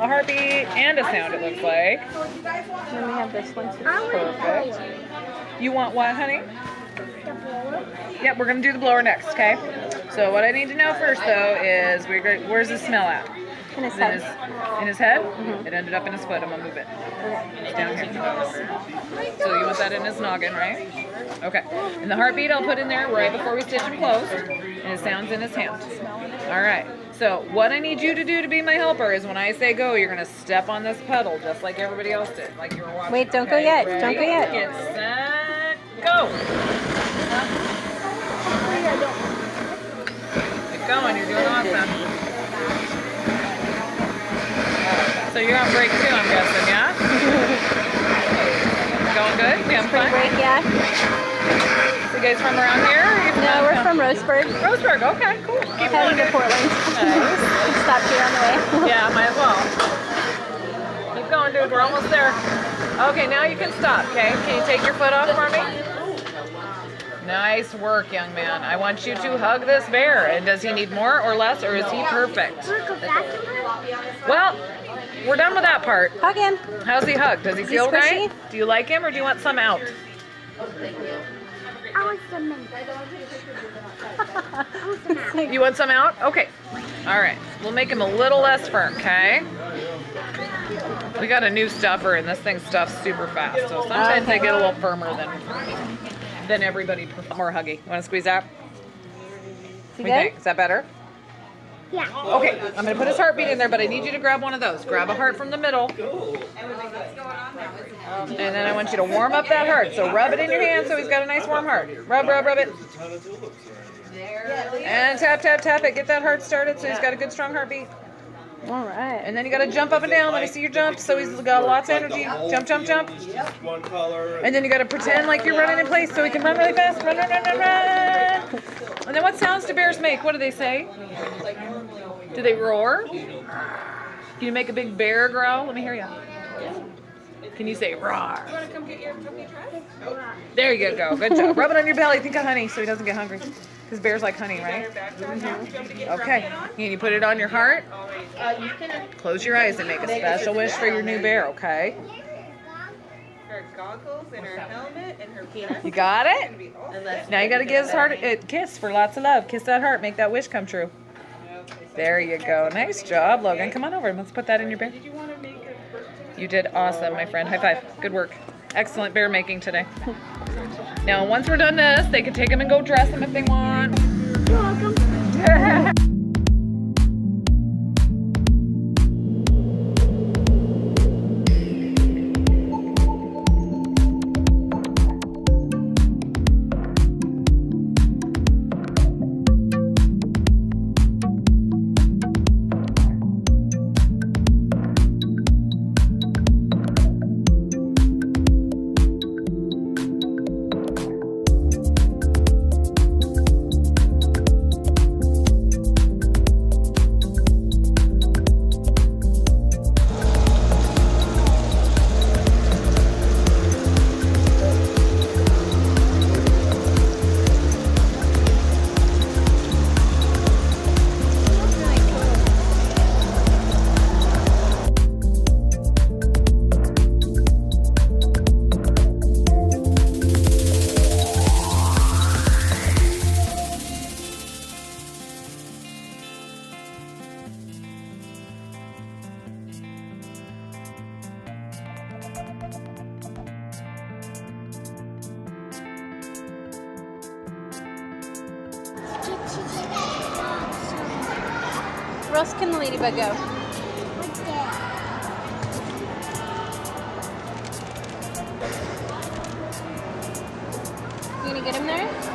a heartbeat and a sound, it looks like. And then we have this one too. Perfect. You want what, honey? The blower. Yep, we're going to do the blower next, okay? So what I need to know first, though, is where's the smell at? In his Is it head. in his head? It ended up in his foot. I'm going to move it. It's down here. So you want that in his noggin, right? Okay. And the heartbeat I'll put in there right before we stitch him closed. And it sounds in his hand. All right. So what I need you to do to be my helper is when I say go, you're going to step on this pedal just like everybody else did. Like you were watching. Wait, don't go yet. Ready? Don't go yet. Get set, go. Keep going. You're doing awesome. So you're on break too, I'm guessing, yeah? Going good? We having fun? Break, yeah. You guys from around here? Or you No, we're from Roseburg. Roseburg, okay, cool. Keep Heading going. to Portland. Nice. Stopped here on the way. Yeah, might as well. Keep going, dude. We're almost there. Okay, now you can stop, okay? Can you take your foot off for me? Nice work, young man. I want you to hug this bear. And does he need more or less, or is he perfect? Well, we're done with that part. Hug him. How's he hug? Does he Is he feel squishy? right? Do you like him or do you want some out? I want some mint. You want some out? Okay. All right. We'll make him a little less firm, okay? We got a new stuffer and this thing stuffs super fast. So sometimes they get a little firmer than everybody. More huggy. Want to squeeze out? What do you think? Is that better? Yeah. Okay, I'm going to put his heartbeat in there, but I need you to grab one of those. Grab a heart from the middle. And then I want you to warm up that heart. So rub it in your hand so he's got a nice warm heart. Rub, rub, rub it. And tap, tap, tap it. Get that heart started so he's got a good, strong heartbeat. All right. And then you got to jump up and down. Let me see your jump. So he's got lots of energy. Jump, jump, jump. And then you got to pretend like you're running in place so he can run really fast. Run, run, run, run, run. And then what sounds do bears make? What do they say? Do they roar? Can you make a big bear growl? Let me hear you. Can you say roar? There you go. Good job. Rub it on your belly. Think of honey so he doesn't get hungry. Because bears like honey, right? Okay. Can you put it on your heart? Close your eyes and make a special wish for your new bear, okay? Her goggles and her helmet and her penis. You got it? Now you got to give his heart a kiss for lots of love. Kiss that heart. Make that wish come true. There you go. Nice job, Logan. Come on over. Let's put that in your bear. You did awesome, my friend. High five. Good work. Excellent bear making today. Now, once we're done this, they can take them and go dress them if they want. You're welcome. Where else can the ladybug go? What's that? You gonna get him there?